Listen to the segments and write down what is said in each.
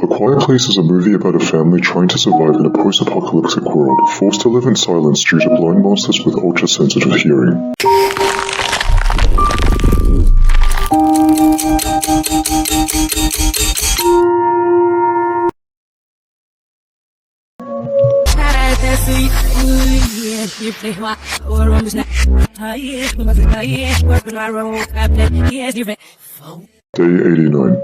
A Quiet Place is a movie about a family trying to survive in a post-apocalyptic world, forced to live in silence due to blind monsters with ultra-sensitive hearing. Day 89.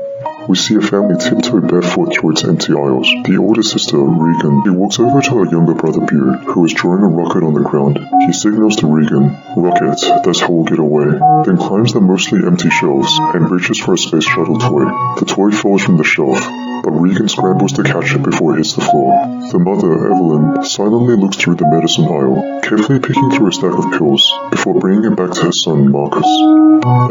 We see a family tiptoe barefoot through its empty aisles. The older sister, Regan, she walks over to her younger brother, Beard, who is drawing a rocket on the ground. He signals to Regan, "Rocket, that's how we'll get away," then climbs the mostly empty shelves and reaches for a space shuttle toy. The toy falls from the shelf, but Regan scrambles to catch it before it hits the floor. The mother, Evelyn, silently looks through the medicine aisle, carefully picking through a stack of pills, before bringing it back to her son, Marcus.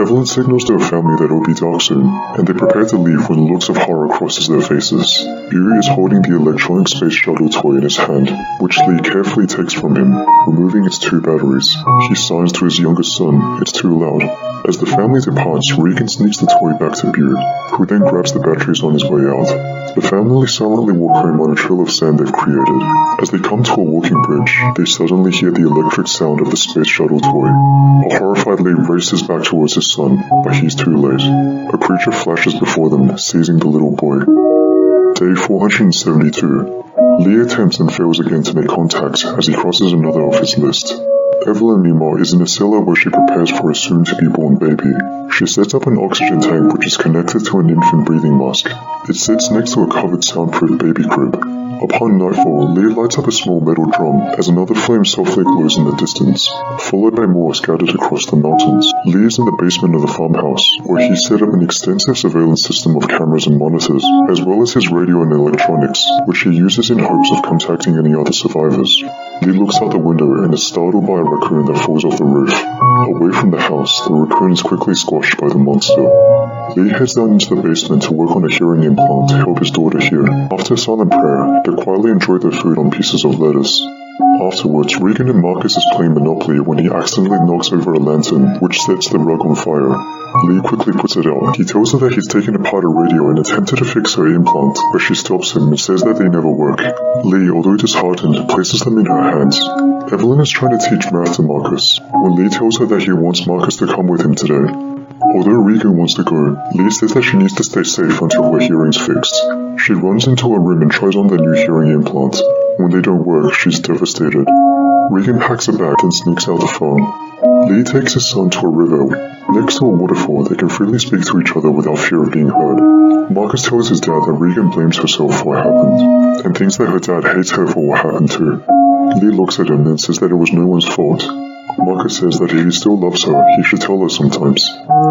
Evelyn signals to her family that it will be dark soon, and they prepare to leave when looks of horror crosses their faces. Beery is holding the electronic space shuttle toy in his hand, which Lee carefully takes from him, removing its 2 batteries. He signs to his youngest son, "It's too loud." As the family departs, Regan sneaks the toy back to Beard, who then grabs the batteries on his way out. The family silently walk home on a trail of sand they've created. As they come to a walking bridge, they suddenly hear the electric sound of the space shuttle toy. A horrified Lee races back towards his son, but he's too late. A creature flashes before them, seizing the little boy. Day 472. Lee attempts and fails again to make contact as he crosses another of his list. Evelyn, meanwhile, is in a cellar where she prepares for a soon-to-be-born baby. She sets up an oxygen tank which is connected to an infant breathing mask. It sits next to a covered soundproof baby crib. Upon nightfall, Lee lights up a small metal drum as another flame softly glows in the distance, followed by more scattered across the mountains. Lee is in the basement of the farmhouse, where he set up an extensive surveillance system of cameras and monitors, as well as his radio and electronics, which he uses in hopes of contacting any other survivors. Lee looks out the window and is startled by a raccoon that falls off the roof. Away from the house, the raccoon is quickly squashed by the monster. Lee heads down into the basement to work on a hearing implant to help his daughter hear. After a silent prayer, they quietly enjoy their food on pieces of lettuce. Afterwards, Regan and Marcus is playing Monopoly when he accidentally knocks over a lantern, which sets the rug on fire. Lee quickly puts it out. He tells her that he's taken apart a radio and attempted to fix her implant, but she stops him and says that they never work. Lee, although disheartened, places them in her hands. Evelyn is trying to teach math to Marcus, when Lee tells her that he wants Marcus to come with him today. Although Regan wants to go, Lee says that she needs to stay safe until her hearing's fixed. She runs into her room and tries on the new hearing implant. When they don't work, she's devastated. Regan packs a bag and sneaks out the farm. Lee takes his son to a river. Next to a waterfall, they can freely speak to each other without fear of being heard. Marcus tells his dad that Regan blames herself for what happened, and thinks that her dad hates her for what happened too. Lee looks at him and says that it was no one's fault. Marcus says that if he still loves her, he should tell her sometimes.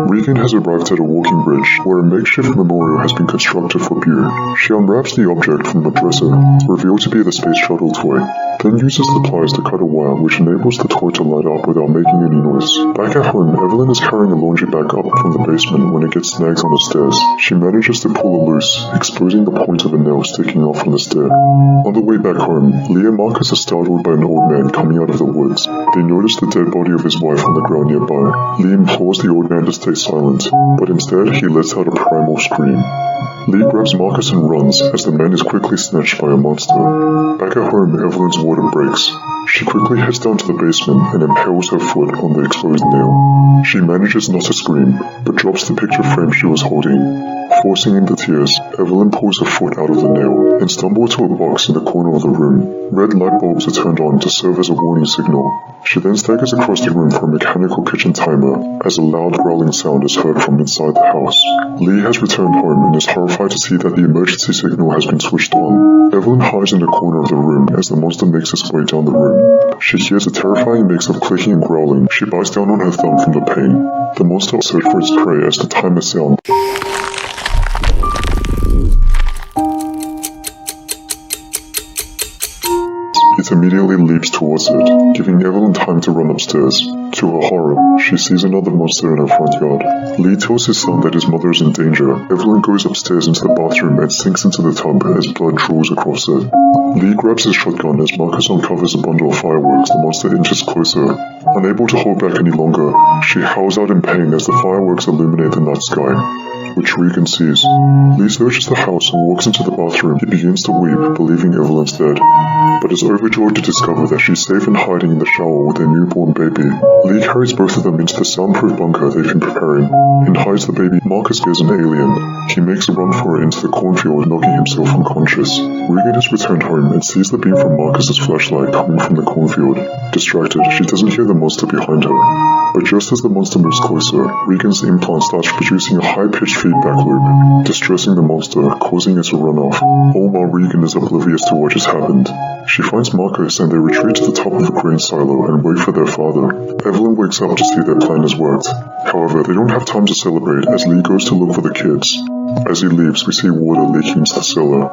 Regan has arrived at a walking bridge, where a makeshift memorial has been constructed for Beard. She unwraps the object from a dresser, revealed to be the space shuttle toy, then uses the pliers to cut a wire which enables the toy to light up without making any noise. Back at home, Evelyn is carrying a laundry bag up from the basement when it gets snagged on the stairs. She manages to pull it loose, exposing the point of a nail sticking off from the stair. On the way back home, Lee and Marcus are startled by an old man coming out of the woods. They notice the dead body of his wife on the ground nearby. Lee implores the old man to stay silent, but instead he lets out a primal scream. Lee grabs Marcus and runs as the man is quickly snatched by a monster. Back at home, Evelyn's water breaks. She quickly heads down to the basement and impales her foot on the exposed nail. She manages not to scream, but drops the picture frame she was holding. Forcing in the tears, Evelyn pulls her foot out of the nail and stumbles to a box in the corner of the room. Red light bulbs are turned on to serve as a warning signal. She then staggers across the room for a mechanical kitchen timer as a loud growling sound is heard from inside the house. Lee has returned home and is horrified to see that the emergency signal has been switched on. Evelyn hides in the corner of the room as the monster makes its way down the room. She hears a terrifying mix of clicking and growling. She bites down on her thumb from the pain. The monster searches for its prey as the timer sounds. It immediately leaps towards it, giving Evelyn time to run upstairs. To her horror, she sees another monster in her front yard. Lee tells his son that his mother is in danger. Evelyn goes upstairs into the bathroom and sinks into the tub as blood drools across it. Lee grabs his shotgun as Marcus uncovers a bundle of fireworks. The monster inches closer. Unable to hold back any longer, she howls out in pain as the fireworks illuminate the night sky. which Regan sees. Lee searches the house and walks into the bathroom. He begins to weep, believing Evelyn's dead, but is overjoyed to discover that she's safe and hiding in the shower with their newborn baby. Lee carries both of them into the soundproof bunker they've been preparing and hides the baby. Marcus is an alien. He makes a run for it into the cornfield, knocking himself unconscious. Regan has returned home and sees the beam from Marcus's flashlight coming from the cornfield. Distracted, she doesn't hear the monster behind her. But just as the monster moves closer, Regan's implant starts producing a high-pitched feedback loop, distressing the monster, causing it to run off, all while Regan is oblivious to what just happened. She finds Marcus and they retreat to the top of a grain silo and wait for their father. Evelyn wakes up to see their plan has worked. However, they don't have time to celebrate as Lee goes to look for the kids. As he leaves, we see water leaking into the cellar.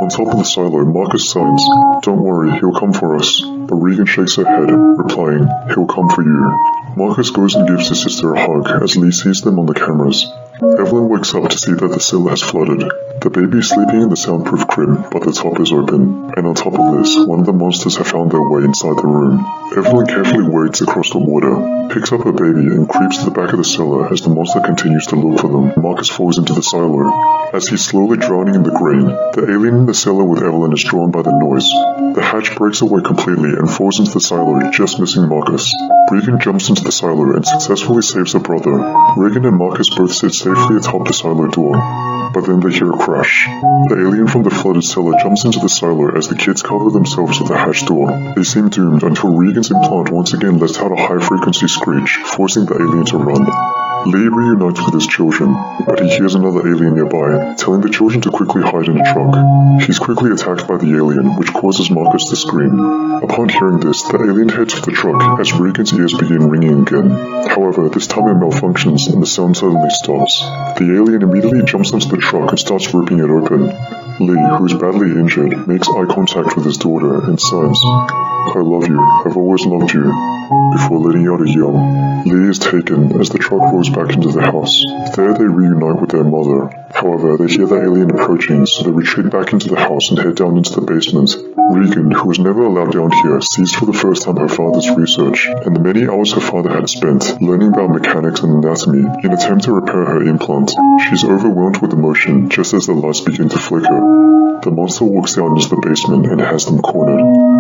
On top of the silo, Marcus signs, "Don't worry, he'll come for us." But Regan shakes her head, replying, "He'll come for you." Marcus goes and gives his sister a hug as Lee sees them on the cameras. Evelyn wakes up to see that the cellar has flooded. The baby is sleeping in the soundproof crib, but the top is open. And on top of this, one of the monsters have found their way inside the room. Evelyn carefully wades across the water, picks up her baby, and creeps to the back of the cellar as the monster continues to look for them. Marcus falls into the silo. As he's slowly drowning in the grain, the alien in the cellar with Evelyn is drawn by the noise. The hatch breaks away completely and falls into the silo, just missing Marcus. Regan jumps into the silo and successfully saves her brother. Regan and Marcus both sit safely atop the silo door, but then they hear a crash. The alien from the flooded cellar jumps into the silo as the kids cover themselves with the hatch door. They seem doomed until Regan's implant once again lets out a high-frequency screech, forcing the alien to run. Lee reunites with his children, but he hears another alien nearby, telling the children to quickly hide in a truck. He's quickly attacked by the alien, which causes Marcus to scream. Upon hearing this, the alien heads for the truck as Regan's ears begin ringing again. However, this time it malfunctions and the sound suddenly stops. The alien immediately jumps onto the truck and starts ripping it open. Lee, who is badly injured, makes eye contact with his daughter and signs, "I love you, I've always loved you," before letting out a yell. Lee is taken as the truck rolls back into the house. There they reunite with their mother. However, they hear the alien approaching, so they retreat back into the house and head down into the basement. Regan, who was never allowed down here, sees for the first time her father's research, and the many hours her father had spent learning about mechanics and anatomy in an attempt to repair her implant. She's overwhelmed with emotion just as the lights begin to flicker. The monster walks down into the basement and has them cornered.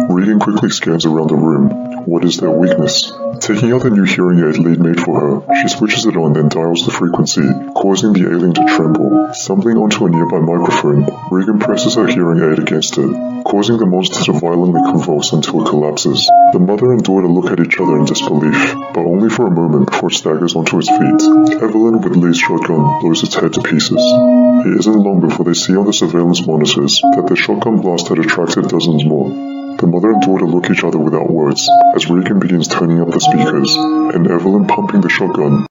Regan quickly scans around the room. What is their weakness? Taking out the new hearing aid Lee made for her, she switches it on and dials the frequency, causing the alien to tremble. Stumbling onto a nearby microphone, Regan presses her hearing aid against it, causing the monster to violently convulse until it collapses. The mother and daughter look at each other in disbelief, but only for a moment before it staggers onto its feet. Evelyn, with Lee's shotgun, blows its head to pieces. It isn't long before they see on the surveillance monitors that the shotgun blast had attracted dozens more. The mother and daughter look at each other without words, as Regan begins turning up the speakers, and Evelyn pumping the shotgun